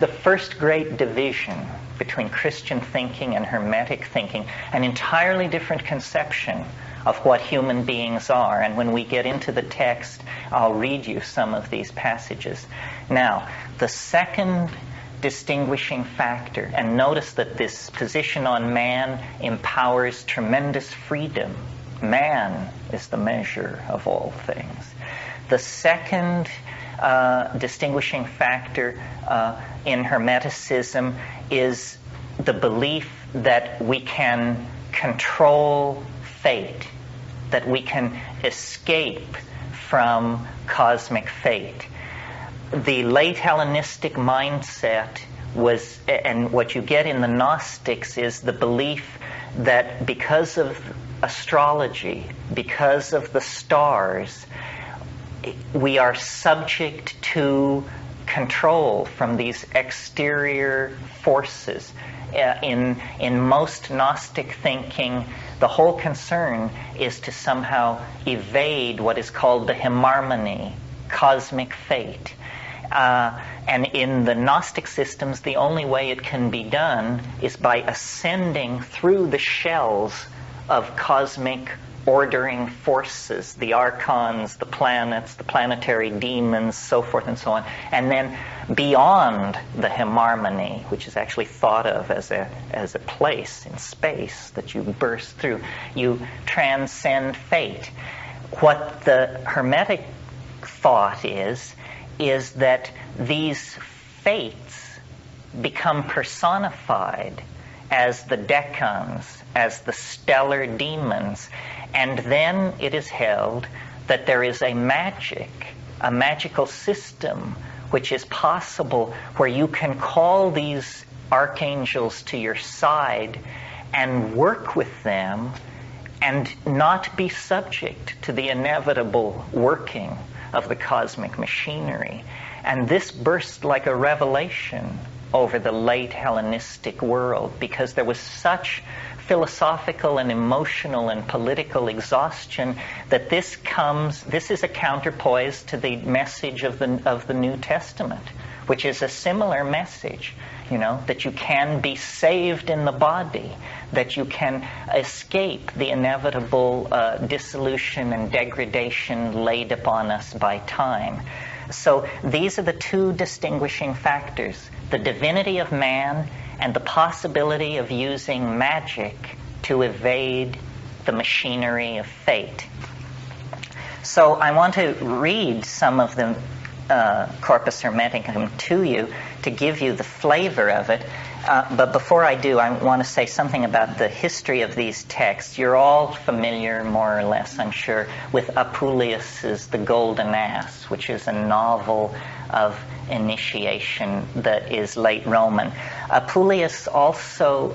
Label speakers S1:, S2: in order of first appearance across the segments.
S1: The first great division between Christian thinking and Hermetic thinking, an entirely different conception of what human beings are. And when we get into the text, I'll read you some of these passages. Now, the second distinguishing factor, and notice that this position on man empowers tremendous freedom. Man is the measure of all things. The second distinguishing factor in Hermeticism is the belief that we can control fate, that we can escape from cosmic fate. The late Hellenistic mindset was, and what you get in the Gnostics is the belief that because of astrology, because of the stars, we are subject to control from these exterior forces. In most Gnostic thinking, the whole concern is to somehow evade what is called the hymarmony, cosmic fate. And in the Gnostic systems, the only way it can be done is by ascending through the shells of cosmic ordering forces, the archons, the planets, the planetary demons, so forth and so on, and then beyond the hymarmony, which is actually thought of as a place in space that you burst through, you transcend fate. What the Hermetic thought is that these fates become personified as the decans, as the stellar demons, and then it is held that there is a magical system which is possible where you can call these archangels to your side and work with them and not be subject to the inevitable working of the cosmic machinery. And this burst like a revelation over the late Hellenistic world, because there was such philosophical and emotional and political exhaustion that this is a counterpoise to the message of the New Testament, which is a similar message, that you can be saved in the body, that you can escape the inevitable dissolution and degradation laid upon us by time. So these are the two distinguishing factors: the divinity of man and the possibility of using magic to evade the machinery of fate. So I want to read some of the Corpus Hermeticum to you to give you the flavor of it. But before I do, I want to say something about the history of these texts. You're all familiar, more or less, I'm sure, with Apuleius's The Golden Ass, which is a novel of initiation that is late Roman. Apuleius also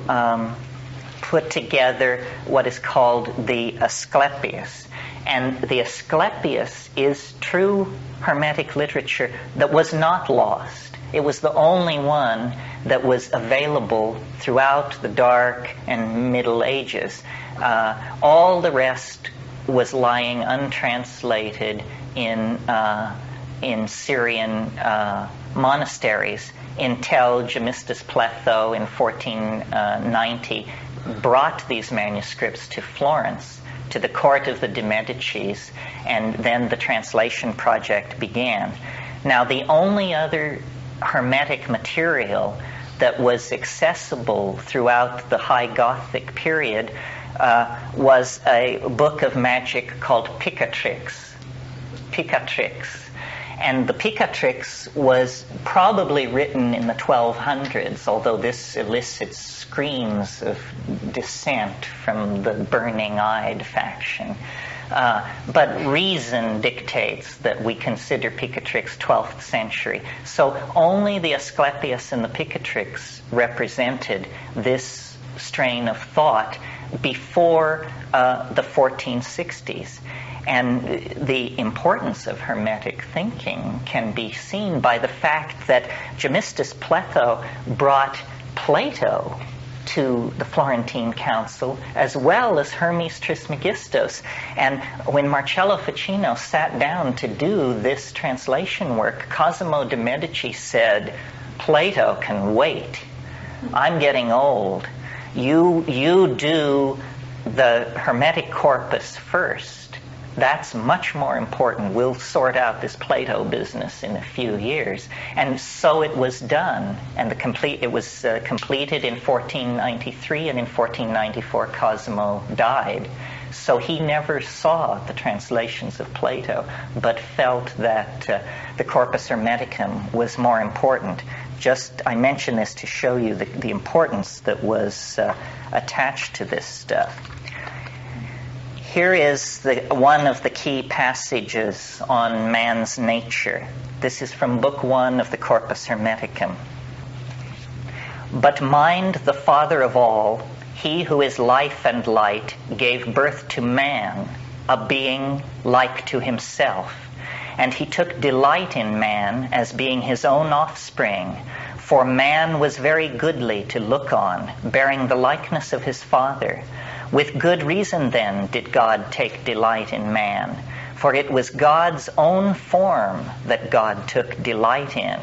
S1: put together what is called the Asclepius. And the Asclepius is true Hermetic literature that was not lost. It was the only one that was available throughout the Dark and Middle Ages. All the rest was lying untranslated in Syrian monasteries until Gemistus Pletho in 1490 brought these manuscripts to Florence, to the court of the de Medicis, and then the translation project began. Now, the only other Hermetic material that was accessible throughout the High Gothic period was a book of magic called Picatrix. And the Picatrix was probably written in the 1200s, although this elicits screams of dissent from the burning-eyed faction. But reason dictates that we consider Picatrix 12th century. So only the Asclepius and the Picatrix represented this strain of thought before the 1460s. And the importance of Hermetic thinking can be seen by the fact that Gemistus Pletho brought Plato to the Florentine Council, as well as Hermes Trismegistus. And when Marcello Ficino sat down to do this translation work, Cosimo de' Medici said, Plato can wait. I'm getting old. You do the Hermetic corpus first. That's much more important. We'll sort out this Plato business in a few years. And so it was done. And it was completed in 1493, and in 1494 Cosimo died. So he never saw the translations of Plato, but felt that the Corpus Hermeticum was more important. I mention this to show you the importance that was attached to this stuff. Here is one of the key passages on man's nature. This is from Book 1 of the Corpus Hermeticum. But mind, the father of all, he who is life and light, gave birth to man, a being like to himself. And he took delight in man as being his own offspring. For man was very goodly to look on, bearing the likeness of his father. With good reason, then, did God take delight in man, for it was God's own form that God took delight in.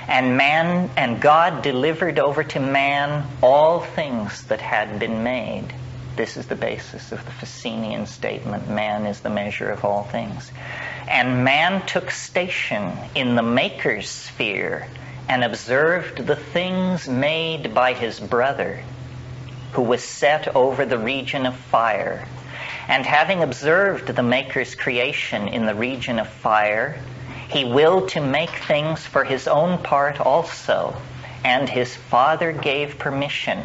S1: And God delivered over to man all things that had been made. This is the basis of the Ficenian statement, man is the measure of all things. And man took station in the Maker's sphere and observed the things made by his brother, who was set over the region of fire. And having observed the Maker's creation in the region of fire, he willed to make things for his own part also, and his Father gave permission,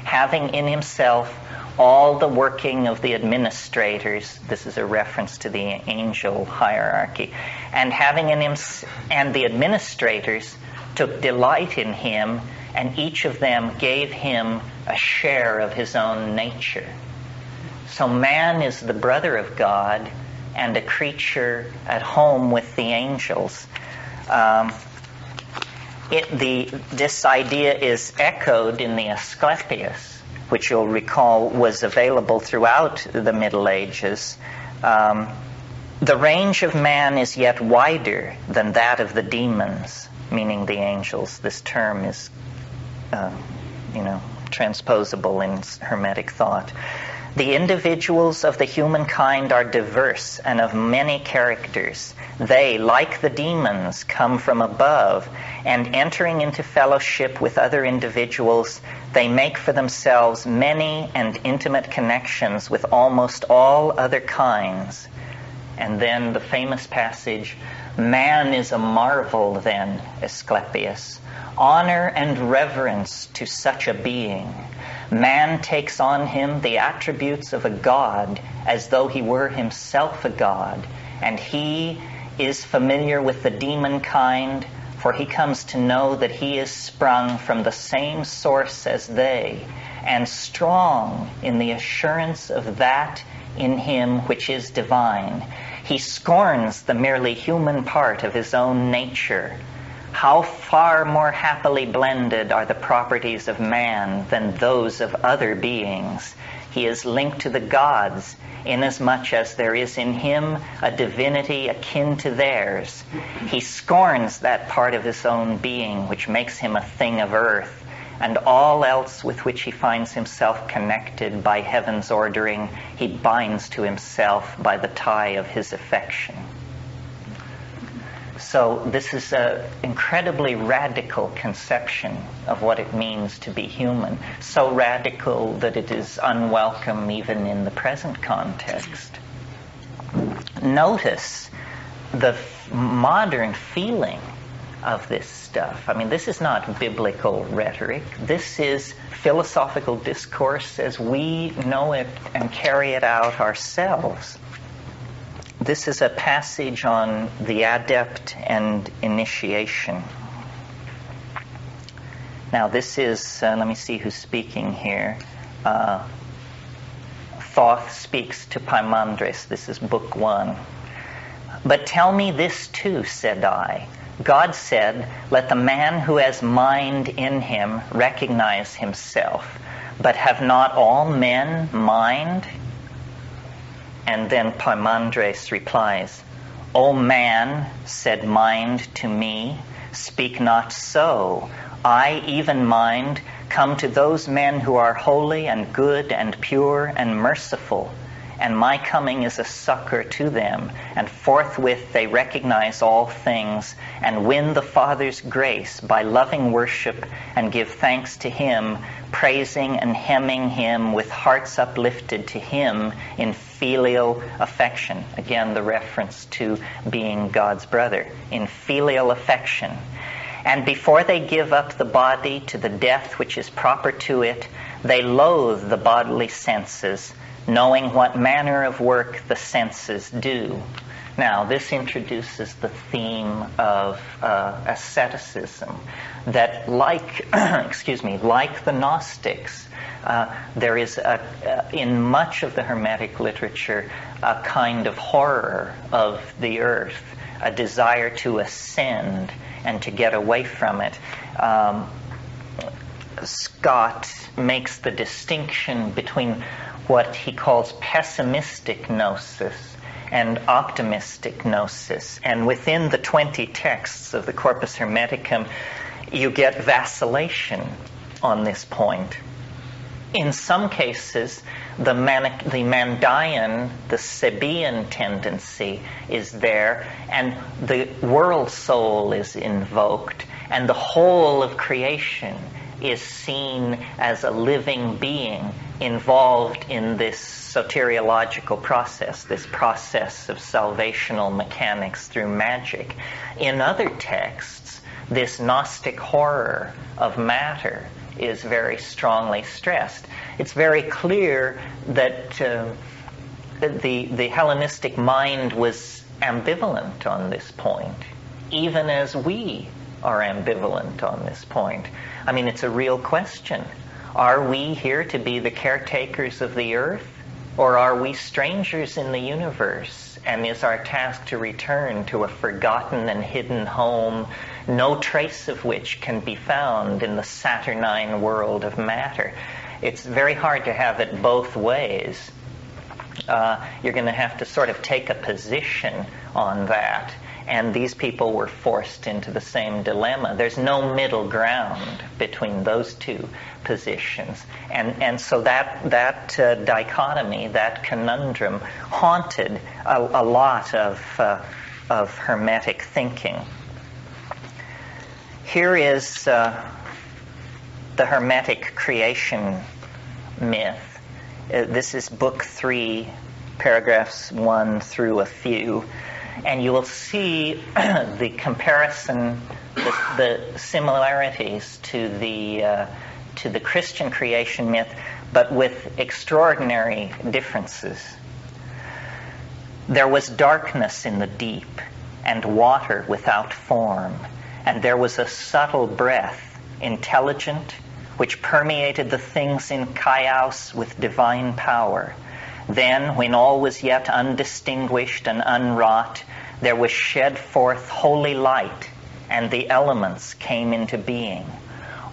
S1: having in himself all the working of the administrators. This is a reference to the angel hierarchy. And the administrators took delight in him, and each of them gave him a share of his own nature. So man is the brother of God and a creature at home with the angels. This idea is echoed in the Asclepius, which you'll recall was available throughout the Middle Ages. The range of man is yet wider than that of the demons, meaning the angels. This term is transposable in Hermetic thought. The individuals of the humankind are diverse and of many characters. They, like the demons, come from above, and entering into fellowship with other individuals, they make for themselves many and intimate connections with almost all other kinds. And then the famous passage, man is a marvel then, Asclepius. Honor and reverence to such a being. Man takes on him the attributes of a god as though he were himself a god, and he is familiar with the demon kind, for he comes to know that he is sprung from the same source as they, and strong in the assurance of that in him which is divine. He scorns the merely human part of his own nature. How far more happily blended are the properties of man than those of other beings. He is linked to the gods, inasmuch as there is in him a divinity akin to theirs. He scorns that part of his own being which makes him a thing of earth, and all else with which he finds himself connected by heaven's ordering, he binds to himself by the tie of his affection. So this is an incredibly radical conception of what it means to be human. So radical that it is unwelcome even in the present context. Notice the modern feeling of this stuff. I mean, this is not biblical rhetoric. This is philosophical discourse as we know it and carry it out ourselves. This is a passage on the adept and initiation. Now this is, let me see who's speaking here. Thoth speaks to Paimandres. This is Book 1. But tell me this too, said I. God said, let the man who has mind in him recognize himself. But have not all men mind? And then Paimandres replies, O man, said mind to me, Speak not so. I, even mind, come to those men who are holy and good and pure and merciful, and my coming is a succor to them, and forthwith they recognize all things, and win the Father's grace by loving worship, and give thanks to Him, praising and hymning Him with hearts uplifted to Him in filial affection. Again, the reference to being God's brother. In filial affection. And before they give up the body to the death which is proper to it, they loathe the bodily senses, knowing what manner of work the senses do. Now, this introduces the theme of asceticism, that like, like the Gnostics, there is, in much of the Hermetic literature, a kind of horror of the earth, a desire to ascend and to get away from it. Scott makes the distinction between what he calls pessimistic gnosis and optimistic gnosis. And within the 20 texts of the Corpus Hermeticum, you get vacillation on this point. In some cases, the Mandaean, the Sabaean tendency is there, and the world soul is invoked, and the whole of creation is seen as a living being involved in this soteriological process, this process of salvational mechanics through magic. In other texts, this Gnostic horror of matter is very strongly stressed. It's very clear that the Hellenistic mind was ambivalent on this point, even as we are ambivalent on this point. I mean, it's a real question. Are we here to be the caretakers of the earth, or are we strangers in the universe, and is our task to return to a forgotten and hidden home, no trace of which can be found in the saturnine world of matter? It's very hard to have it both ways. You're going to have to sort of take a position on that. And these people were forced into the same dilemma. There's no middle ground between those two positions. And so that dichotomy, that conundrum, haunted a lot of Hermetic thinking. Here is the Hermetic creation myth. This is Book 3, paragraphs 1 through a few. And you will see the comparison, the similarities to the Christian creation myth, but with extraordinary differences. There was darkness in the deep, and water without form, and there was a subtle breath, intelligent, which permeated the things in chaos with divine power. Then, when all was yet undistinguished and unwrought, there was shed forth holy light, and the elements came into being.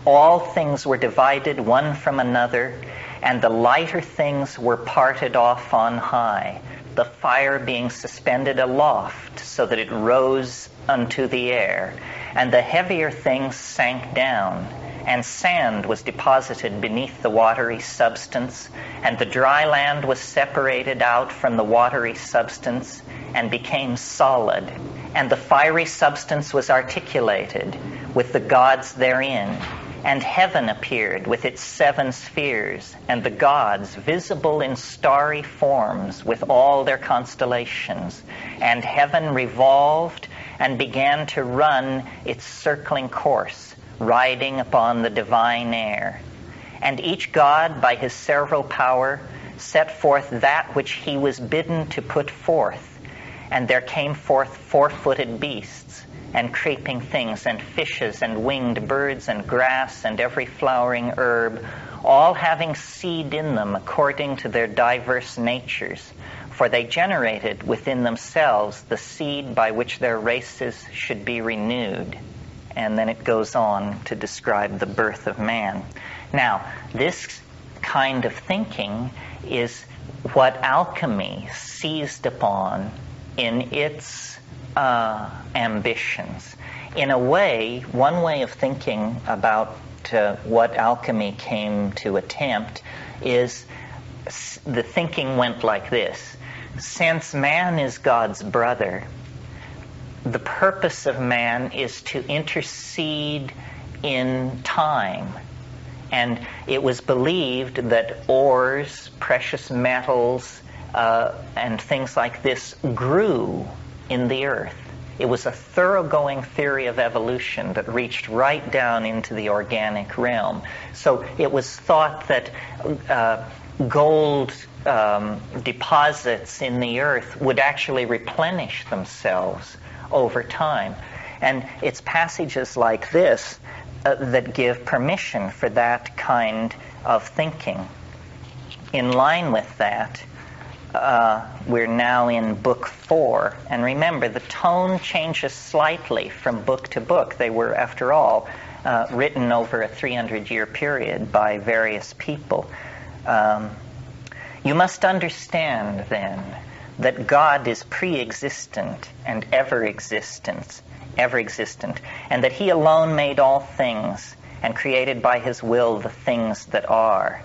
S1: All things were divided one from another, and the lighter things were parted off on high, the fire being suspended aloft so that it rose unto the air, and the heavier things sank down, and sand was deposited beneath the watery substance, and the dry land was separated out from the watery substance and became solid, and the fiery substance was articulated with the gods therein, and heaven appeared with its 7 spheres, and the gods visible in starry forms with all their constellations, and heaven revolved and began to run its circling course, riding upon the divine air. And each god, by his several power, set forth that which he was bidden to put forth. And there came forth 4-footed beasts, and creeping things, and fishes, and winged birds, and grass, and every flowering herb, all having seed in them according to their diverse natures. For they generated within themselves the seed by which their races should be renewed. And then it goes on to describe the birth of man. Now, this kind of thinking is what alchemy seized upon in its ambitions. in a way, one way of thinking about what alchemy came to attempt is the thinking went like this. Since man is God's brother, the purpose of man is to intercede in time. And it was believed that ores, precious metals, and things like this grew in the earth. It was a thoroughgoing theory of evolution that reached right down into the organic realm. So it was thought that gold deposits in the earth would actually replenish themselves over time. And it's passages like this that give permission for that kind of thinking. In line with that, we're now in Book 4. And remember, the tone changes slightly from book to book. They were, after all, written over a 300-year period by various people. You must understand, then, that God is pre-existent and ever-existent, and that He alone made all things and created by His will the things that are.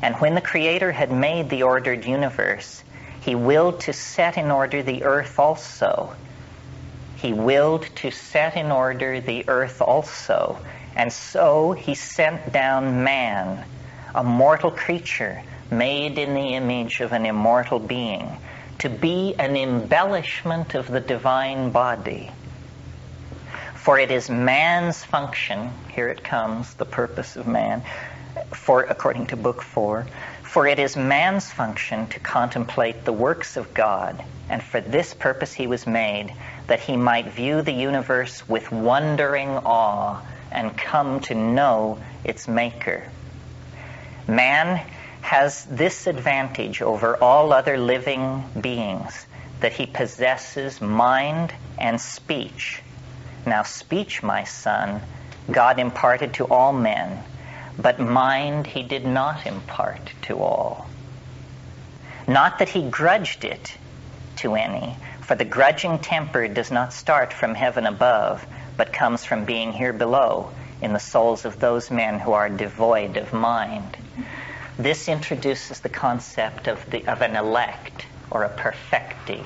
S1: And when the Creator had made the ordered universe, He willed to set in order the earth also. He willed to set in order the earth also. And so He sent down man, a mortal creature made in the image of an immortal being, to be an embellishment of the divine body. For it is man's function, here it comes, the purpose of man, according to Book 4, for it is man's function to contemplate the works of God, and for this purpose he was made, that he might view the universe with wondering awe and come to know its maker. Man has this advantage over all other living beings, that he possesses mind and speech. Now speech, my son, God imparted to all men, but mind He did not impart to all. Not that He grudged it to any, for the grudging temper does not start from heaven above, but comes from being here below, in the souls of those men who are devoid of mind. This introduces the concept of an elect, or a perfecti,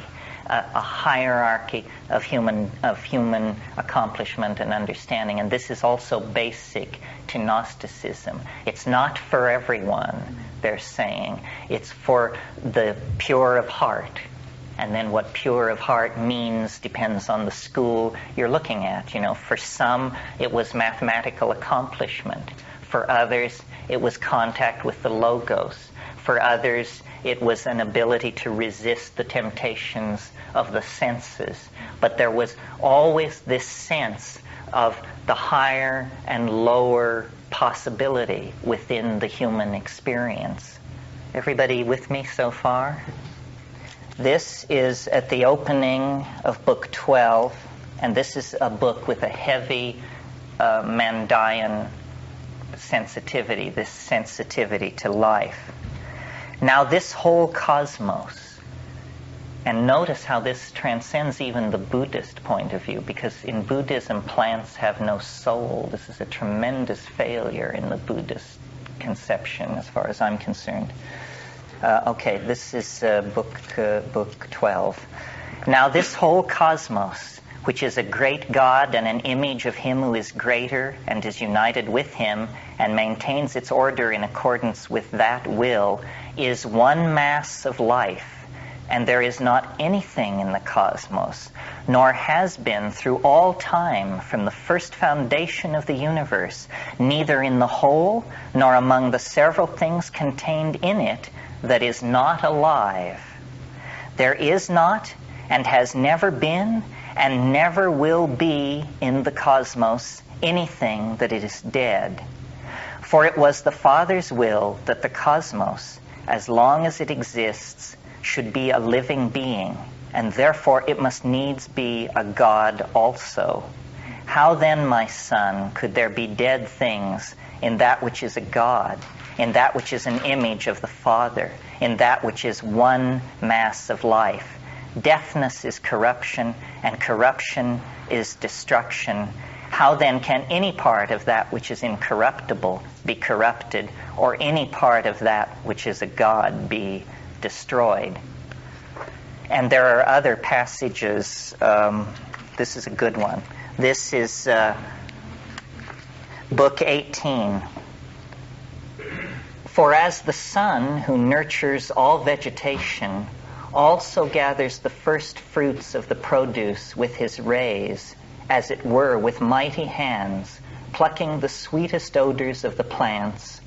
S1: a hierarchy of human accomplishment and understanding. And this is also basic to Gnosticism. It's not for everyone, they're saying. It's for the pure of heart. And then what pure of heart means depends on the school you're looking at. You know, for some, it was mathematical accomplishment. For others, it was contact with the logos. For others, it was an ability to resist the temptations of the senses. But there was always this sense of the higher and lower possibility within the human experience. Everybody with me so far? This is at the opening of Book 12, and this is a book with a heavy Mandaean sensitivity, this sensitivity to life. Now this whole cosmos, and notice how this transcends even the Buddhist point of view, because in Buddhism plants have no soul. This is a tremendous failure in the Buddhist conception as far as I'm concerned. Okay, this is book 12. Now this whole cosmos, which is a great God and an image of Him who is greater and is united with Him and maintains its order in accordance with that will, is one mass of life, and there is not anything in the cosmos, nor has been through all time from the first foundation of the universe, neither in the whole nor among the several things contained in it, that is not alive. There is not, and has never been, and never will be in the cosmos anything that is dead. For it was the Father's will that the cosmos, as long as it exists, should be a living being, and therefore it must needs be a God also. How then, my son, could there be dead things in that which is a God, in that which is an image of the Father, in that which is one mass of life? Deafness is corruption, and corruption is destruction. How then can any part of that which is incorruptible be corrupted, or any part of that which is a god be destroyed? And there are other passages. This is a good one. This is Book 18. For as the sun, who nurtures all vegetation, also gathers the first fruits of the produce with his rays, as it were with mighty hands, plucking the sweetest odors of the plants,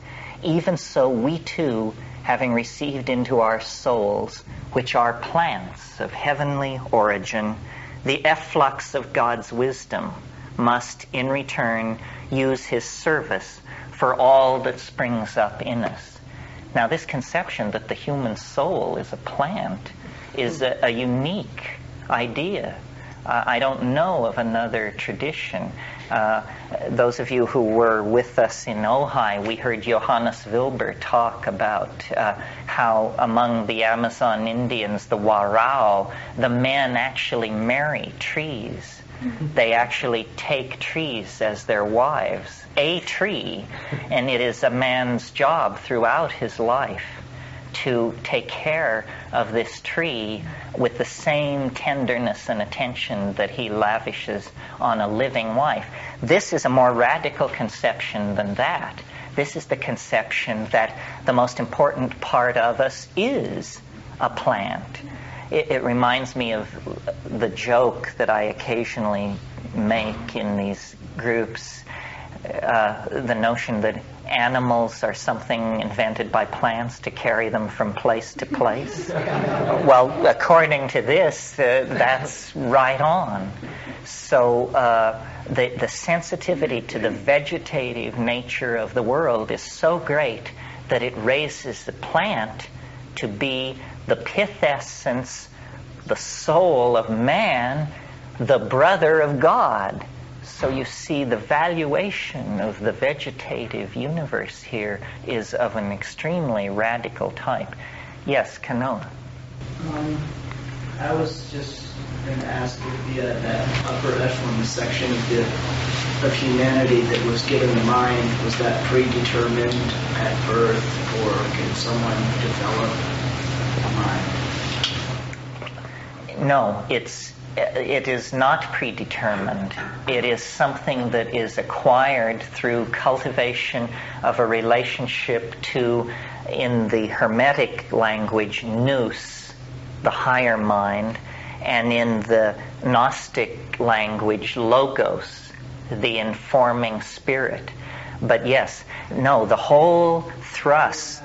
S1: even so we too, having received into our souls, which are plants of heavenly origin, the efflux of God's wisdom, must in return use his service for all that springs up in us. Now, this conception that the human soul is a plant is a unique idea. I don't know of another tradition. Those of you who were with us in Ojai, we heard Johannes Wilber talk about how among the Amazon Indians, the Warao, the men actually marry trees. They actually take trees as their wives, a tree, and it is a man's job throughout his life to take care of this tree with the same tenderness and attention that he lavishes on a living wife. This is a more radical conception than that. This is the conception that the most important part of us is a plant. It reminds me of the joke that I occasionally make in these groups, the notion that animals are something invented by plants to carry them from place to place. Well, according to this, that's right on. So the sensitivity to the vegetative nature of the world is so great that it raises the plant to be the pith essence, the soul of man, the brother of God. So you see, the valuation of the vegetative universe here is of an extremely radical type. Yes, Kanoa.
S2: I was just going to ask if that upper echelon section of humanity that was given the mind, was that predetermined at birth, or can someone develop a mind?
S1: No, it is not predetermined. It is something that is acquired through cultivation of a relationship to, in the Hermetic language, nous, the higher mind, and in the Gnostic language, logos, the informing spirit. But yes, no, the whole thrust,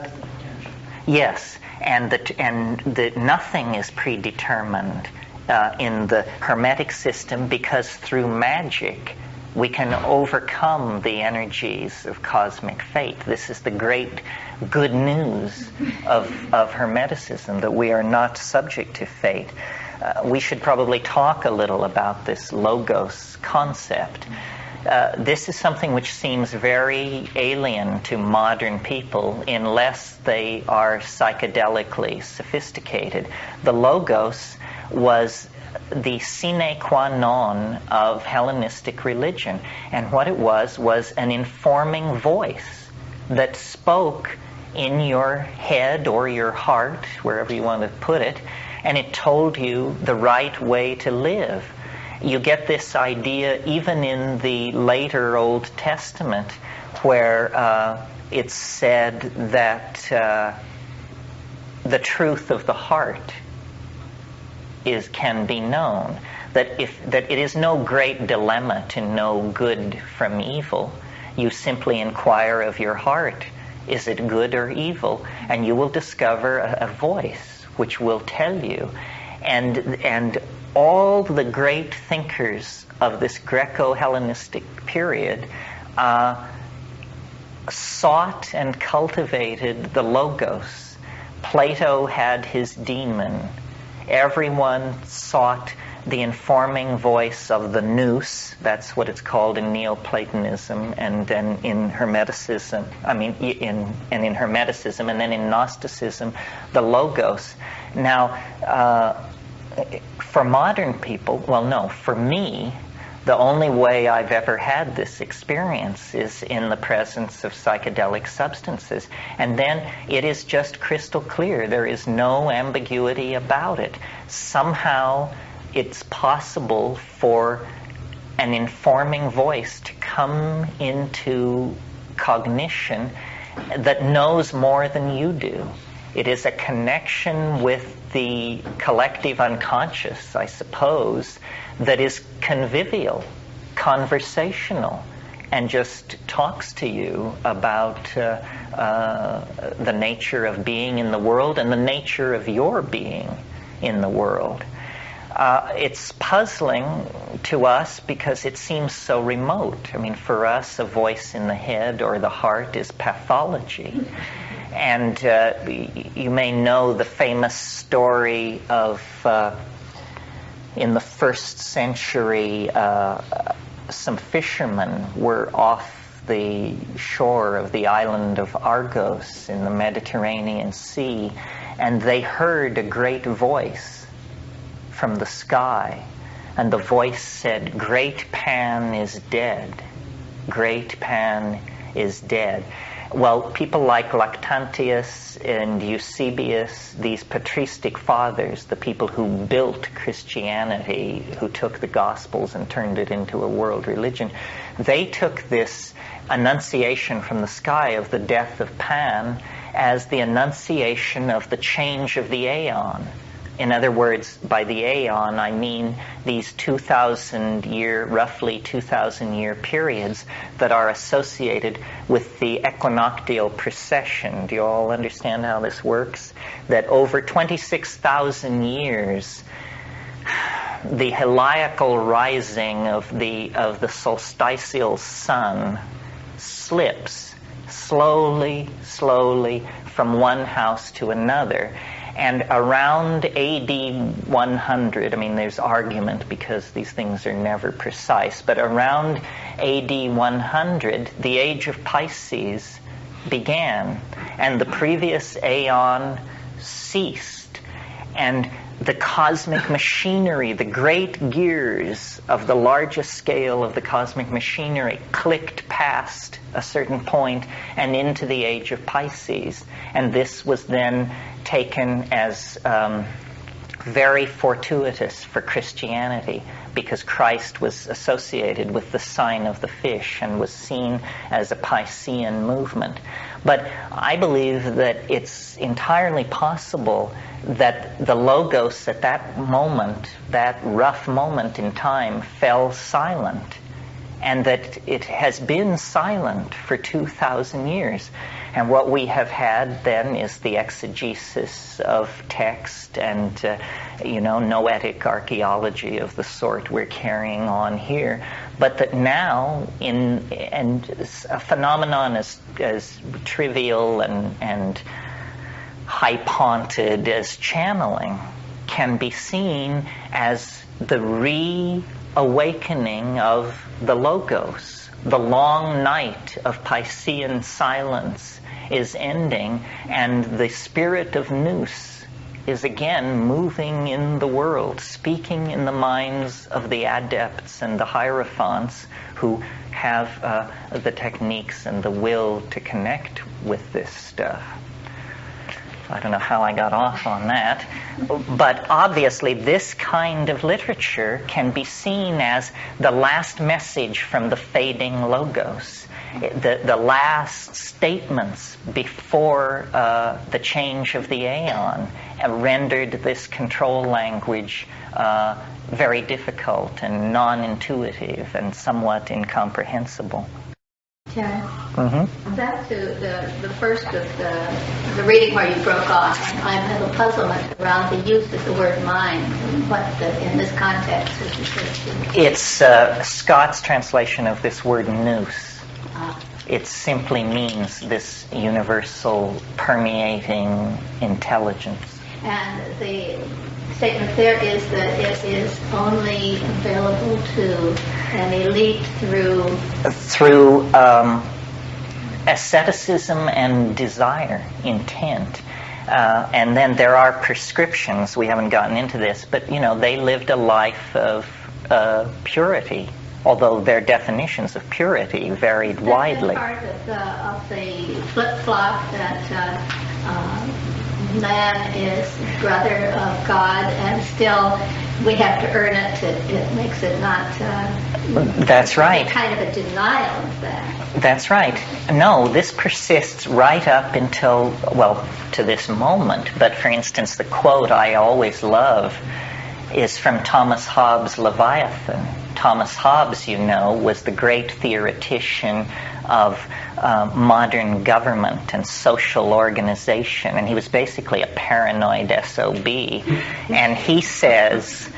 S1: yes, and that nothing is predetermined in the Hermetic system, because through magic we can overcome the energies of cosmic fate. This is the great good news of Hermeticism, that we are not subject to fate. We should probably talk a little about this logos concept. This is something which seems very alien to modern people unless they are psychedelically sophisticated. The logos was the sine qua non of Hellenistic religion. And what it was an informing voice that spoke in your head or your heart, wherever you want to put it, and it told you the right way to live. You get this idea even in the later Old Testament, where it's said that the truth of the heart can be known. That it is no great dilemma to know good from evil. You simply inquire of your heart, is it good or evil? And you will discover a voice which will tell you. And all the great thinkers of this Greco-Hellenistic period sought and cultivated the logos. Plato had his demon. Everyone sought the informing voice of the nous. That's what it's called in Neoplatonism, and then in Hermeticism. In Hermeticism, and then in Gnosticism, the logos. Now, for modern people, well, no, for me, the only way I've ever had this experience is in the presence of psychedelic substances. And then it is just crystal clear. There is no ambiguity about it. Somehow it's possible for an informing voice to come into cognition that knows more than you do. It is a connection with the collective unconscious, I suppose, that is convivial, conversational, and just talks to you about the nature of being in the world and the nature of your being in the world. It's puzzling to us because it seems so remote. I mean, for us, a voice in the head or the heart is pathology. And you may know the famous story of, in the 1st century, some fishermen were off the shore of the island of Argos in the Mediterranean Sea, and they heard a great voice from the sky. And the voice said, "Great Pan is dead. Great Pan is dead." Well, people like Lactantius and Eusebius, these patristic fathers, the people who built Christianity, who took the Gospels and turned it into a world religion, they took this annunciation from the sky of the death of Pan as the annunciation of the change of the aeon. In other words, by the aeon, I mean these 2,000-year, roughly 2,000-year periods that are associated with the equinoctial precession. Do you all understand how this works? That over 26,000 years, the heliacal rising of the solstitial sun slips slowly from one house to another. And around AD 100, I mean, there's argument because these things are never precise, but around AD 100, the age of Pisces began, and the previous aeon ceased. And the cosmic machinery, the great gears of the largest scale of the cosmic machinery clicked past a certain point and into the age of Pisces. And this was then taken as very fortuitous for Christianity, because Christ was associated with the sign of the fish and was seen as a Piscean movement. But I believe that it's entirely possible that the Logos at that moment, that rough moment in time, fell silent, and that it has been silent for 2,000 years. And what we have had then is the exegesis of text and, noetic archaeology of the sort we're carrying on here. But that now, and a phenomenon as trivial and high-ponted as channeling can be seen as the reawakening of the Logos. The long night of Piscean silence is ending, and the spirit of Nous is again moving in the world, speaking in the minds of the adepts and the hierophants who have the techniques and the will to connect with this stuff. I don't know how I got off on that, but obviously this kind of literature can be seen as the last message from the fading Logos, the last statements before the change of the aeon rendered this control language very difficult and non-intuitive and somewhat incomprehensible.
S3: Terence,
S1: Mm-hmm.
S3: back to the first of the reading where you broke off, I have a puzzlement around the use of the word mind. In this context is referred to.
S1: It's Scott's translation of this word nous. It simply means this universal permeating intelligence.
S3: And the statement there is that it is only available to an elite through
S1: asceticism and desire, intent. And then there are prescriptions. We haven't gotten into this, but they lived a life of purity, although their definitions of purity varied widely.
S3: Part of the flip-flop that man is brother of God, and still we have to earn it. It makes it not.
S1: That's right.
S3: Kind of a denial of that.
S1: That's right. No, this persists right up until, to this moment. But for instance, the quote I always love is from Thomas Hobbes' Leviathan. Thomas Hobbes, was the great theoretician of modern government and social organization, and he was basically a paranoid SOB. And he says,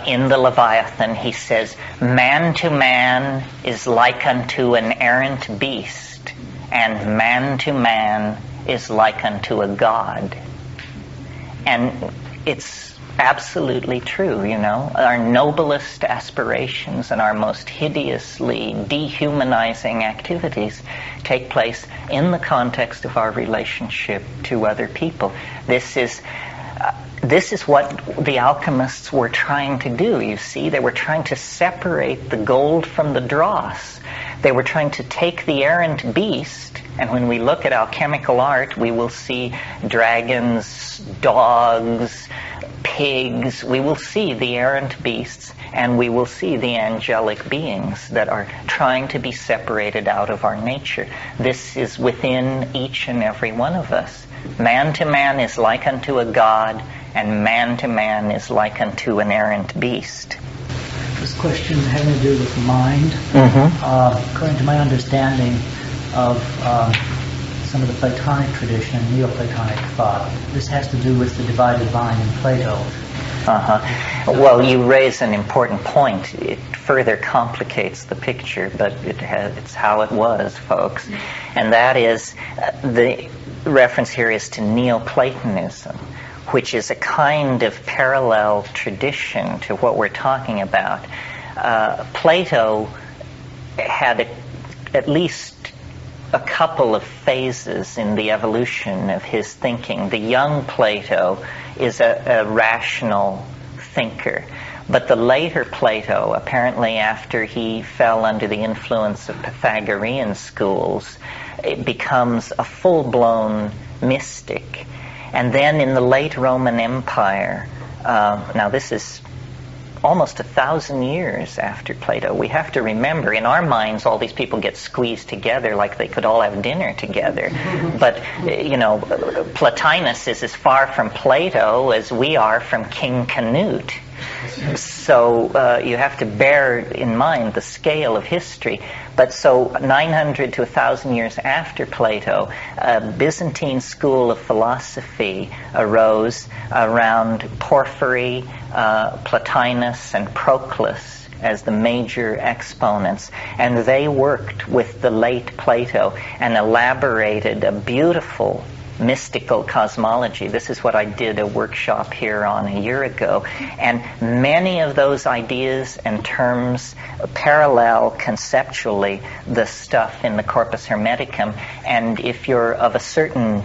S1: in the Leviathan, he says, "Man to man is like unto an errant beast, and man to man is like unto a god." And it's absolutely true, Our noblest aspirations and our most hideously dehumanizing activities take place in the context of our relationship to other people. This is what the alchemists were trying to do, you see. They were trying to separate the gold from the dross. They were trying to take the errant beast, and when we look at alchemical art, we will see dragons, dogs, pigs. We will see the errant beasts, and we will see the angelic beings that are trying to be separated out of our nature. This is within each and every one of us. Man to man is like unto a god, and man to man is like unto an errant beast.
S4: This question having to do with mind. According to my understanding of some of the Platonic tradition, Neoplatonic thought, this has to do with the divided mind in Plato.
S1: Well, you raise an important point. It further complicates the picture, but it's how it was, folks. And that is, the reference here is to Neoplatonism, which is a kind of parallel tradition to what we're talking about. Plato had at least a couple of phases in the evolution of his thinking. The young Plato is a rational thinker, but the later Plato, apparently after he fell under the influence of Pythagorean schools, it becomes a full-blown mystic. And then in the late Roman Empire, now this is almost 1,000 years after Plato. We have to remember, in our minds, all these people get squeezed together like they could all have dinner together. But, Plotinus is as far from Plato as we are from King Canute. So you have to bear in mind the scale of history. But so 900 to 1,000 years after Plato, a Byzantine school of philosophy arose around Porphyry, Plotinus, and Proclus as the major exponents. And they worked with the late Plato and elaborated a beautiful mystical cosmology. This is what I did a workshop here on a year ago. And many of those ideas and terms parallel conceptually the stuff in the Corpus Hermeticum. And if you're of a certain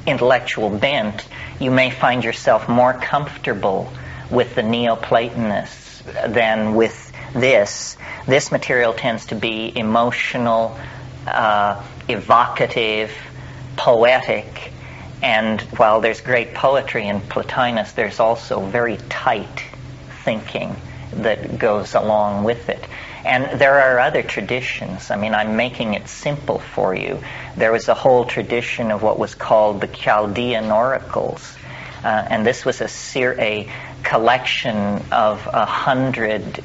S1: intellectual bent, you may find yourself more comfortable with the Neoplatonists than with this. This material tends to be emotional, evocative, poetic, and while there's great poetry in Plotinus, there's also very tight thinking that goes along with it. And there are other traditions. I mean, I'm making it simple for you. There was a whole tradition of what was called the Chaldean oracles, and this was a collection of 100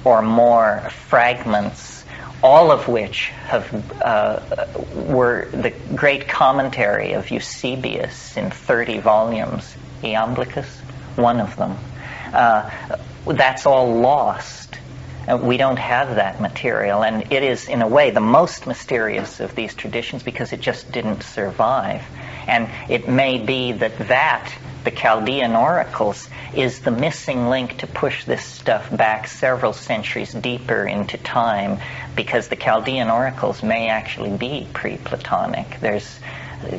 S1: or more fragments, all of which were the great commentary of Eusebius in 30 volumes. Iamblichus, one of them. That's all lost. We don't have that material, and it is, in a way, the most mysterious of these traditions because it just didn't survive. And it may be that the Chaldean oracles, is the missing link to push this stuff back several centuries deeper into time, because the Chaldean oracles may actually be pre-Platonic. There's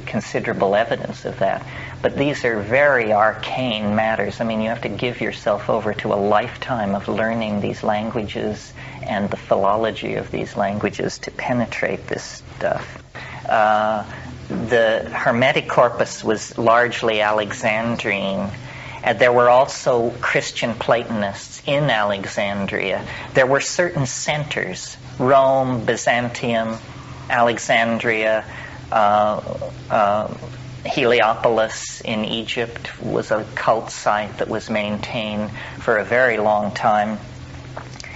S1: considerable evidence of that. But these are very arcane matters. I mean, you have to give yourself over to a lifetime of learning these languages and the philology of these languages to penetrate this stuff. The Hermetic corpus was largely Alexandrine. There were also Christian Platonists in Alexandria. There were certain centers, Rome, Byzantium, Alexandria, Heliopolis in Egypt was a cult site that was maintained for a very long time.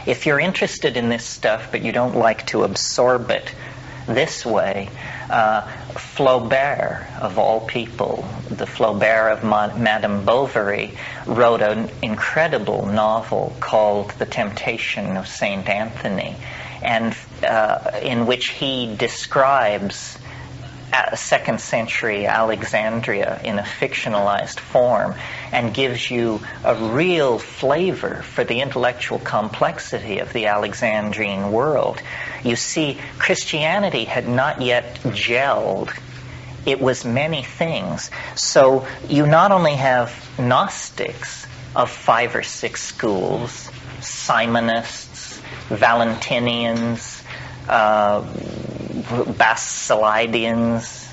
S1: If you're interested in this stuff but you don't like to absorb it this way, Flaubert, of all people, the Flaubert of Madame Bovary, wrote an incredible novel called The Temptation of Saint Anthony, and in which he describes second century Alexandria in a fictionalized form and gives you a real flavor for the intellectual complexity of the Alexandrine world. You see, Christianity had not yet gelled. It was many things. So you not only have Gnostics of 5 or 6 schools, Simonists, Valentinians, Basilidians,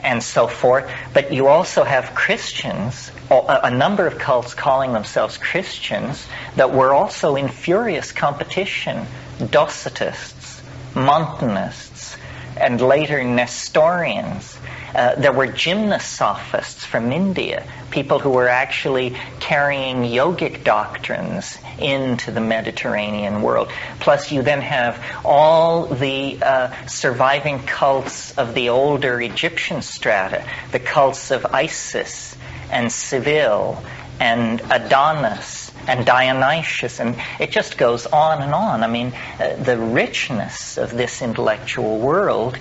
S1: and so forth, but you also have Christians, a number of cults calling themselves Christians, that were also in furious competition. Docetists, Montanists, and later Nestorians. There were gymnosophists from India, people who were actually carrying yogic doctrines into the Mediterranean world. Plus you then have all the surviving cults of the older Egyptian strata, the cults of Isis and Seville and Adonis and Dionysius, and it just goes on and on. I mean, the richness of this intellectual world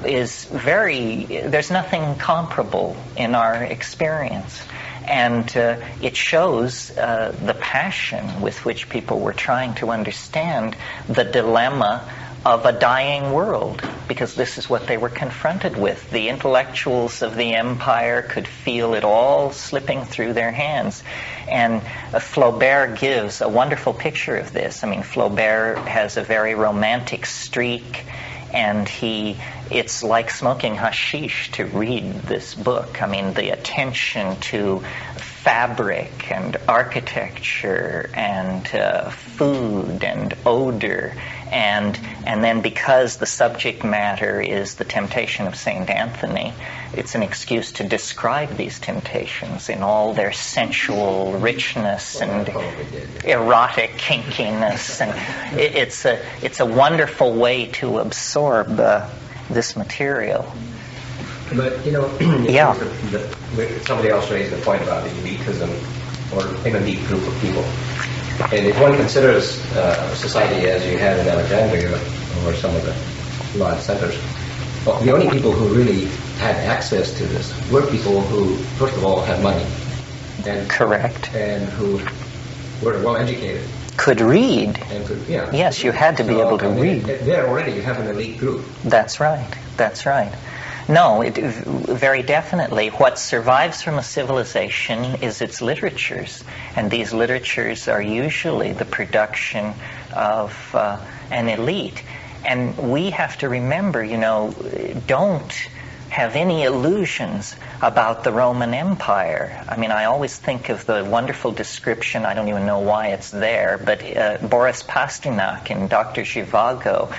S1: is there's nothing comparable in our experience. And it shows the passion with which people were trying to understand the dilemma of a dying world, because this is what they were confronted with. The intellectuals of the empire could feel it all slipping through their hands. And Flaubert gives a wonderful picture of this. I mean, Flaubert has a very romantic streak, and it's like smoking hashish to read this book. I mean, the attention to fabric and architecture and food and odor, and then because the subject matter is the temptation of Saint Anthony, it's an excuse to describe these temptations in all their sensual richness and erotic kinkiness, and it's a wonderful way to absorb this material.
S5: But,
S1: Yeah.
S5: Somebody else raised the point about the elitism or an elite group of people. And if one considers society as you had in Alexandria or some of the large centers, well, the only people who really had access to this were people who, first of all, had money. And,
S1: Correct.
S5: And who were well educated.
S1: Could read.
S5: And could, yeah.
S1: Yes, you had to be able to read.
S5: There already you have an elite group.
S1: That's right. That's right. No, very definitely. What survives from a civilization is its literatures, and these literatures are usually the production of an elite. And we have to remember, don't have any illusions about the Roman Empire. I mean, I always think of the wonderful description, I don't even know why it's there, but Boris Pasternak in Dr. Zhivago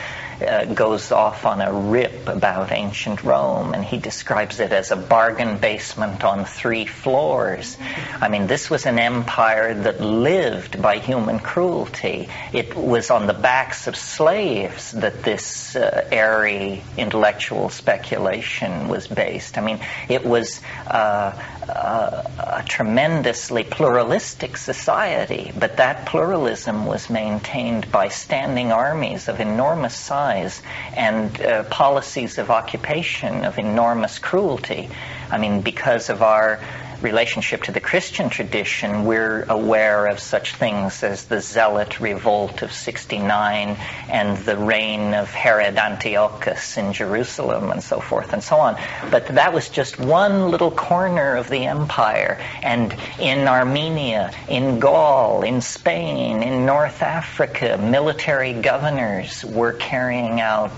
S1: goes off on a rip about ancient Rome, and he describes it as a bargain basement on 3 floors. I mean, this was an empire that lived by human cruelty. It was on the backs of slaves that this airy intellectual speculation was based. I mean, it was a tremendously pluralistic society, but that pluralism was maintained by standing armies of enormous size and policies of occupation of enormous cruelty. I mean, because of our relationship to the Christian tradition, we're aware of such things as the Zealot Revolt of 69 and the reign of Herod Antiochus in Jerusalem and so forth and so on. But that was just one little corner of the empire. And in Armenia, in Gaul, in Spain, in North Africa, military governors were carrying out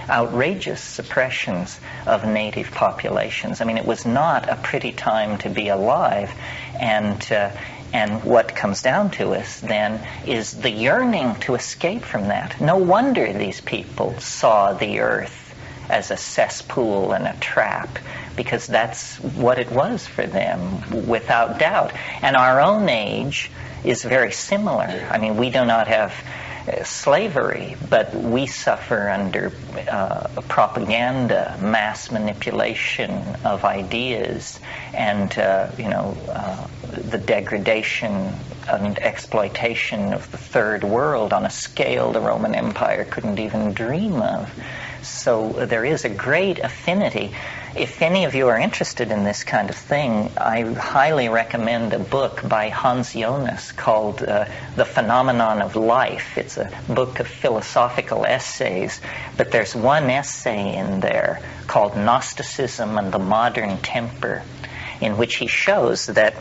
S1: outrageous suppressions of native populations. I mean, it was not a pretty time to be alive, and what comes down to us then is the yearning to escape from that. No wonder these people saw the earth as a cesspool and a trap, because that's what it was for them, without doubt. And our own age is very similar. I mean, we do not have slavery, but we suffer under propaganda, mass manipulation of ideas, and the degradation and exploitation of the third world on a scale the Roman Empire couldn't even dream of. So there is a great affinity. If any of you are interested in this kind of thing, I highly recommend a book by Hans Jonas called The Phenomenon of Life. It's a book of philosophical essays, but there's one essay in there called Gnosticism and the Modern Temper, in which he shows that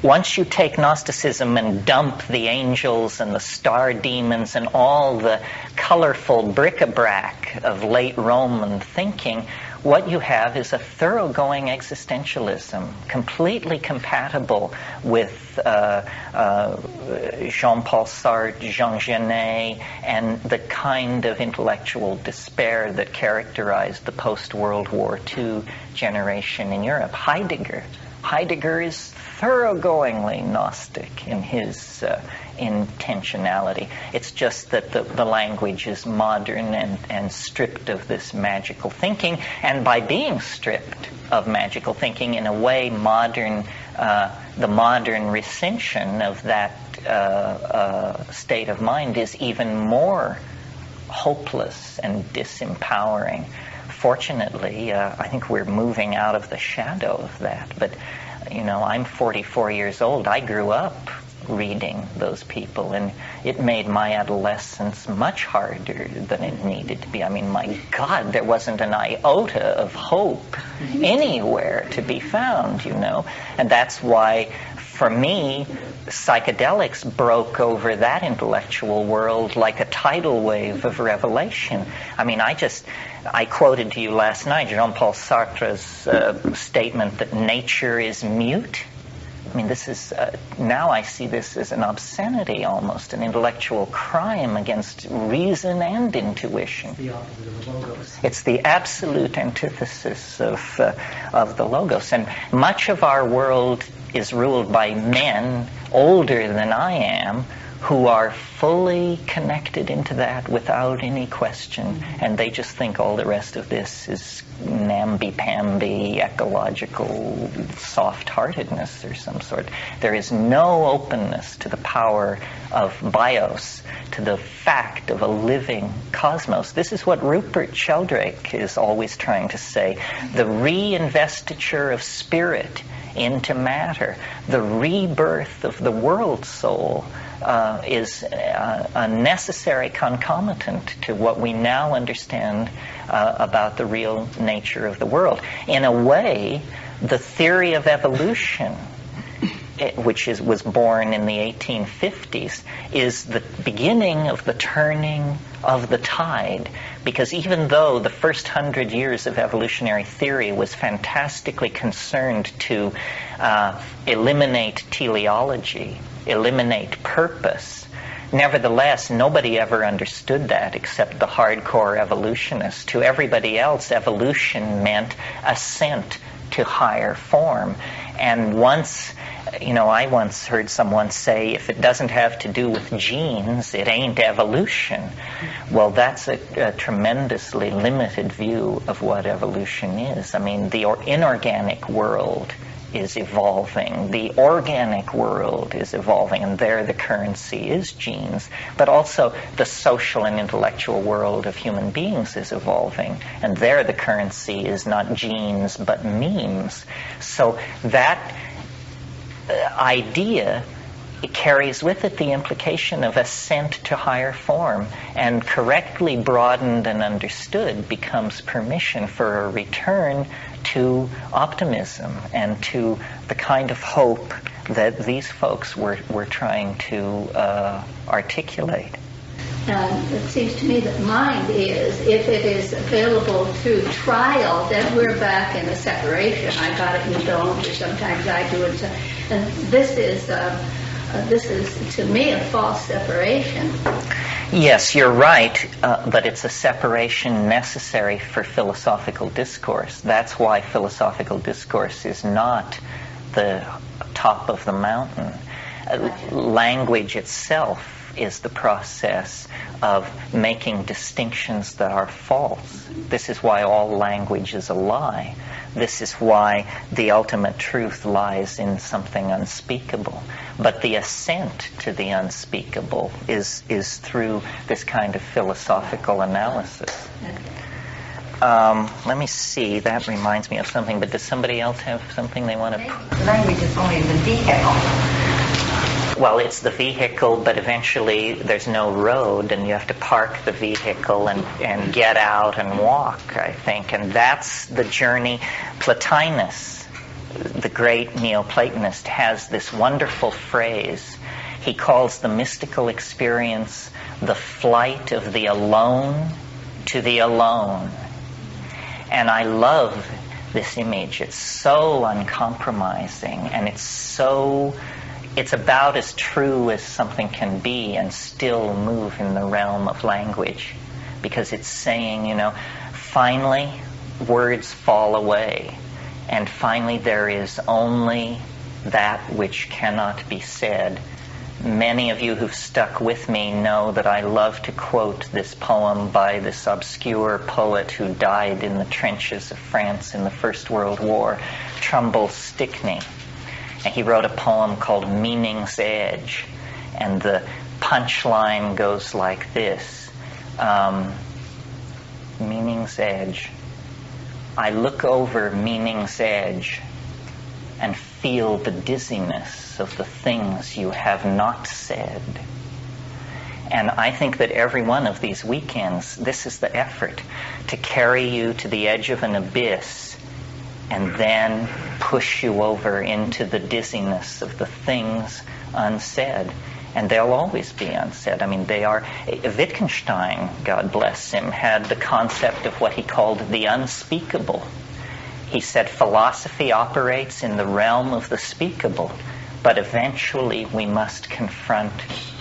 S1: once you take Gnosticism and dump the angels and the star demons and all the colorful bric-a-brac of late Roman thinking, what you have is a thoroughgoing existentialism, completely compatible with Jean-Paul Sartre, Jean Genet, and the kind of intellectual despair that characterized the post-World War II generation in Europe. Heidegger is thoroughgoingly Gnostic in his intentionality. It's just that the language is modern and stripped of this magical thinking, and by being stripped of magical thinking, in a way, the modern recension of that state of mind is even more hopeless and disempowering. Fortunately, I think we're moving out of the shadow of that. But, I'm 44 years old. I grew up reading those people, and it made my adolescence much harder than it needed to be. I mean, my God, there wasn't an iota of hope anywhere to be found, And that's why, for me, psychedelics broke over that intellectual world like a tidal wave of revelation. I mean, I quoted to you last night Jean-Paul Sartre's statement that nature is mute. I mean, this is, now I see this as an obscenity almost, an intellectual crime against reason and intuition.
S4: The opposite of the logos.
S1: It's the absolute antithesis of the logos. And much of our world is ruled by men older than I am, who are fully connected into that without any question, and they just think all the rest of this is namby-pamby, ecological soft-heartedness or some sort. There is no openness to the power of bios, to the fact of a living cosmos. This is what Rupert Sheldrake is always trying to say. The reinvestiture of spirit into matter, the rebirth of the world soul, is a necessary concomitant to what we now understand about the real nature of the world. In a way, the theory of evolution, which was born in the 1850s, is the beginning of the turning of the tide, because even though the first 100 years of evolutionary theory was fantastically concerned to eliminate teleology, eliminate purpose, nevertheless, nobody ever understood that except the hardcore evolutionists. To everybody else, evolution meant ascent to higher form. And once, I once heard someone say, if it doesn't have to do with genes, it ain't evolution. Well, that's a tremendously limited view of what evolution is. I mean, the inorganic world is evolving. The organic world is evolving, and there the currency is genes. But also the social and intellectual world of human beings is evolving, and there the currency is not genes but memes. So that idea, it carries with it the implication of ascent to higher form, and correctly broadened and understood becomes permission for a return to optimism and to the kind of hope that these folks were trying to articulate.
S3: It seems to me that mind is, if it is available through trial, then we're back in a separation. I got it, you don't, or sometimes I do it. And this is, to me, a false separation.
S1: Yes, you're right, but it's a separation necessary for philosophical discourse. That's why philosophical discourse is not the top of the mountain. Language itself is the process of making distinctions that are false. This is why all language is a lie. This is why the ultimate truth lies in something unspeakable. But the ascent to the unspeakable is through this kind of philosophical analysis. Let me see, that reminds me of something, but does somebody else have something they want to...
S6: Language is only the vehicle.
S1: Well, it's the vehicle, but eventually there's no road, and you have to park the vehicle and get out and walk, I think. And that's the journey. Plotinus, the great Neoplatonist, has this wonderful phrase. He calls the mystical experience the flight of the alone to the alone. And I love this image. It's so uncompromising, and it's about as true as something can be and still move in the realm of language, because it's saying, finally words fall away, and finally there is only that which cannot be said. Many of you who've stuck with me know that I love to quote this poem by this obscure poet who died in the trenches of France in the First World War, Trumbull Stickney. And he wrote a poem called Meaning's Edge. And the punchline goes like this. Meaning's Edge. I look over meaning's edge and feel the dizziness of the things you have not said. And I think that every one of these weekends, this is the effort, to carry you to the edge of an abyss and then push you over into the dizziness of the things unsaid. And they'll always be unsaid. I mean, they are... Wittgenstein, God bless him, had the concept of what he called the unspeakable. He said philosophy operates in the realm of the speakable, but eventually we must confront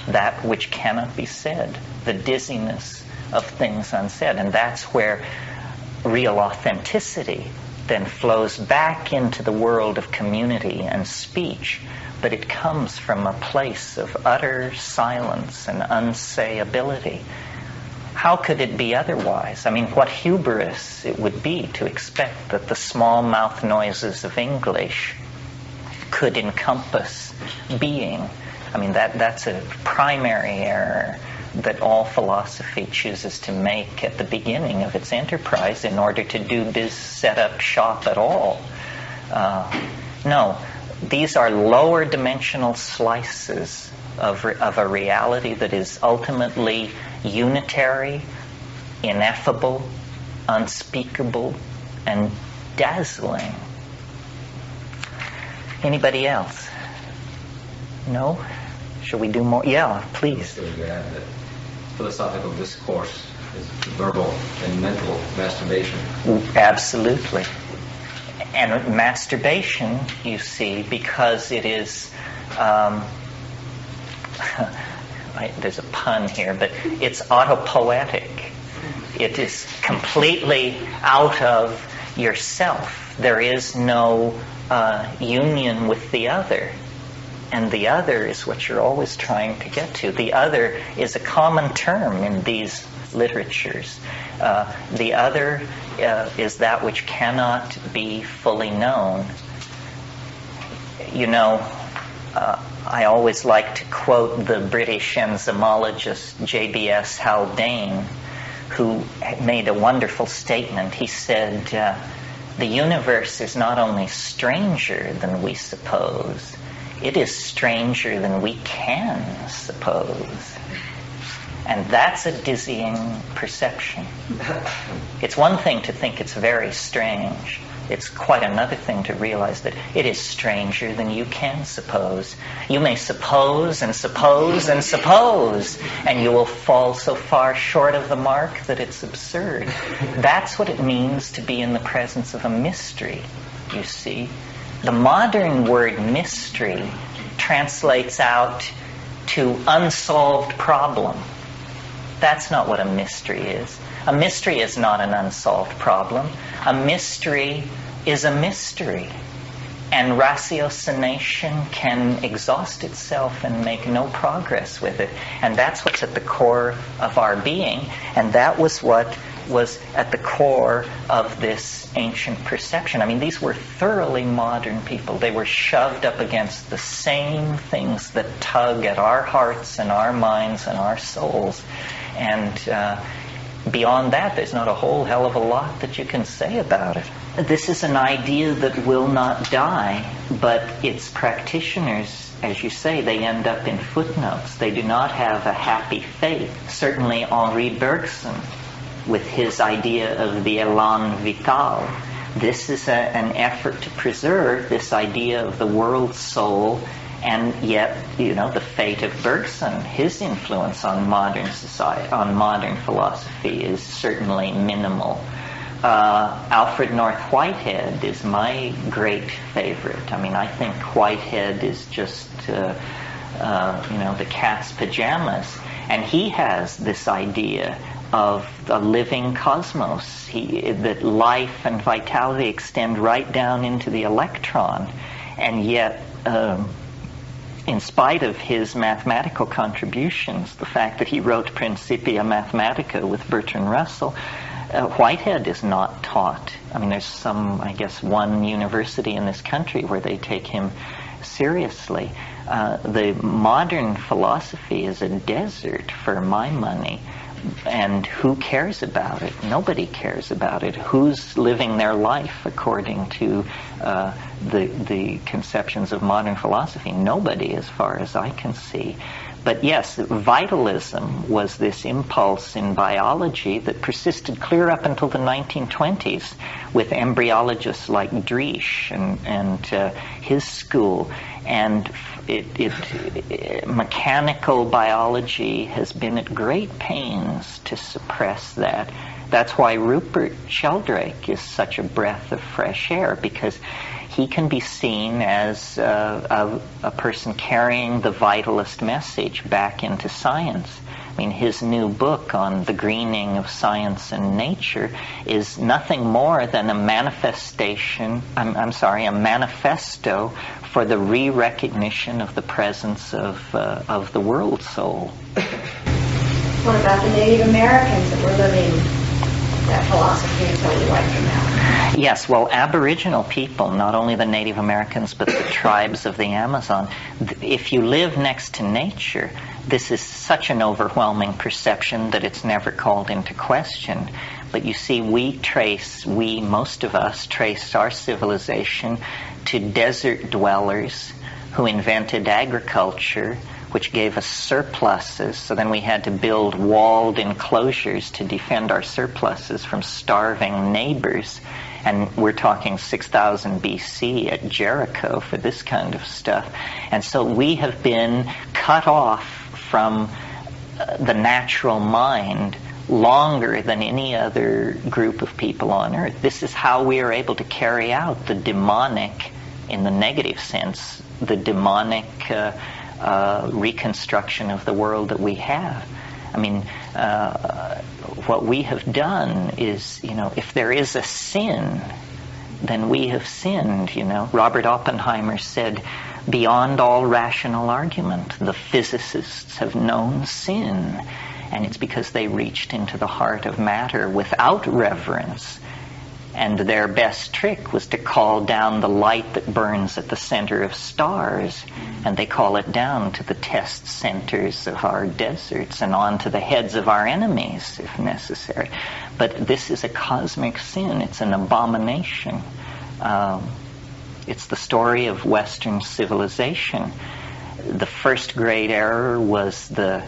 S1: that which cannot be said, the dizziness of things unsaid. And that's where real authenticity then flows back into the world of community and speech, but it comes from a place of utter silence and unsayability. How could it be otherwise? I mean, what hubris it would be to expect that the small mouth noises of English could encompass being. I mean, that's a primary error that all philosophy chooses to make at the beginning of its enterprise in order to do biz, set up shop at all. No, these are lower dimensional slices of a reality that is ultimately unitary, ineffable, unspeakable, and dazzling. Anybody else? No? Shall we do more? Yeah, please.
S5: That philosophical discourse is verbal and mental masturbation.
S1: Absolutely. And masturbation, you see, because it is... there's a pun here, but it's autopoetic. It is completely out of yourself. There is no union with the other. And the other is what you're always trying to get to. The other is a common term in these literatures. The other is that which cannot be fully known. I always like to quote the British enzymologist J.B.S. Haldane, who made a wonderful statement. He said, the universe is not only stranger than we suppose, it is stranger than we can suppose. And that's a dizzying perception. It's one thing to think it's very strange. It's quite another thing to realize that it is stranger than you can suppose. You may suppose and suppose and suppose, and you will fall so far short of the mark that it's absurd. That's what it means to be in the presence of a mystery, you see. The modern word mystery translates out to unsolved problem. That's not what a mystery is. A mystery is not an unsolved problem. A mystery is a mystery. And ratiocination can exhaust itself and make no progress with it. And that's what's at the core of our being. And that was what was at the core of this ancient perception. I mean, these were thoroughly modern people. They were shoved up against the same things that tug at our hearts and our minds and our souls. And beyond that, there's not a whole hell of a lot that you can say about it. This is an idea that will not die, but its practitioners, as you say, they end up in footnotes. They do not have a happy fate. Certainly Henri Bergson, with his idea of the élan vital, this is an effort to preserve this idea of the world soul. And yet, the fate of Bergson, his influence on modern society, on modern philosophy, is certainly minimal. Alfred North Whitehead is my great favorite. I mean, I think Whitehead is just, the cat's pajamas. And he has this idea of a living cosmos, that life and vitality extend right down into the electron. And yet, in spite of his mathematical contributions, the fact that he wrote Principia Mathematica with Bertrand Russell, Whitehead is not taught. I mean, there's one university in this country where they take him seriously. The modern philosophy is a desert for my money. And who cares about it? Nobody cares about it. Who's living their life according to the conceptions of modern philosophy? Nobody, as far as I can see. But yes, vitalism was this impulse in biology that persisted clear up until the 1920s with embryologists like Driesch and his school. And mechanical biology has been at great pains to suppress that. That's why Rupert Sheldrake is such a breath of fresh air, because he can be seen as a person carrying the vitalist message back into science. I mean, his new book on the greening of science and nature is nothing more than a manifesto for the re-recognition of the presence of the world soul.
S6: What about the Native Americans that were living that philosophy until we wiped them out?
S1: Yes, well, Aboriginal people, not only the Native Americans, but the tribes of the Amazon, if you live next to nature, this is such an overwhelming perception that it's never called into question. But you see, most of us traced our civilization to desert dwellers who invented agriculture, which gave us surpluses. So then we had to build walled enclosures to defend our surpluses from starving neighbors. And we're talking 6,000 BC at Jericho for this kind of stuff. And so we have been cut off from the natural mind longer than any other group of people on earth. This is how we are able to carry out the demonic, in the negative sense, the demonic reconstruction of the world that we have. I mean, what we have done is, if there is a sin, then we have sinned, Robert Oppenheimer said, beyond all rational argument, the physicists have known sin. And it's because they reached into the heart of matter without reverence And their best trick was to call down the light that burns at the center of stars, and they call it down to the test centers of our deserts and on to the heads of our enemies, if necessary. But this is a cosmic sin. It's an abomination. It's the story of Western civilization. The first great error was the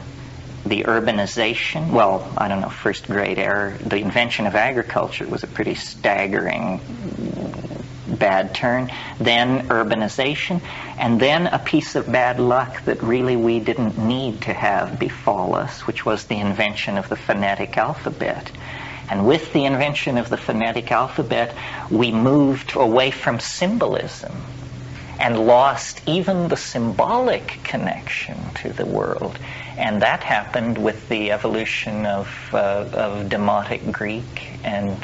S1: urbanization. Well, I don't know, first great error. The invention of agriculture was a pretty staggering bad turn. Then urbanization. And then a piece of bad luck that really we didn't need to have befall us, which was the invention of the phonetic alphabet. And with the invention of the phonetic alphabet, we moved away from symbolism and lost even the symbolic connection to the world. And that happened with the evolution of Demotic Greek and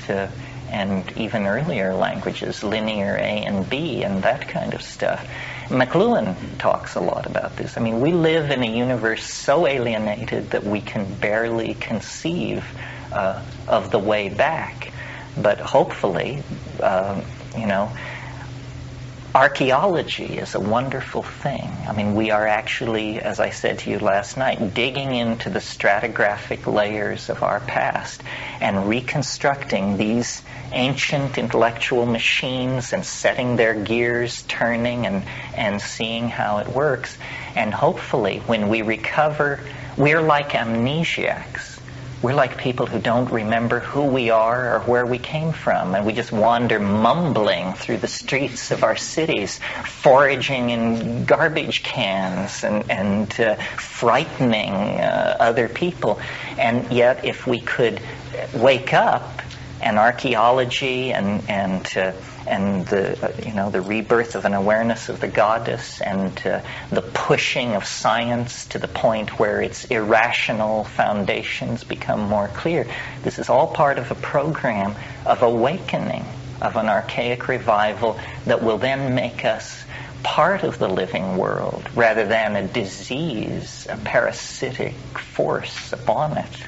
S1: even earlier languages, linear A and B and that kind of stuff. McLuhan talks a lot about this. I mean, we live in a universe so alienated that we can barely conceive of the way back. But hopefully, archaeology is a wonderful thing. I mean, we are actually, as I said to you last night, digging into the stratigraphic layers of our past and reconstructing these ancient intellectual machines and setting their gears turning and seeing how it works. And hopefully, when we recover, we're like amnesiacs. We're like people who don't remember who we are or where we came from, and we just wander mumbling through the streets of our cities, foraging in garbage cans and frightening other people. And yet, if we could wake up, and archaeology and the rebirth of an awareness of the goddess and the pushing of science to the point where its irrational foundations become more clear. This is all part of a program of awakening, of an archaic revival that will then make us part of the living world rather than a disease, a parasitic force upon it.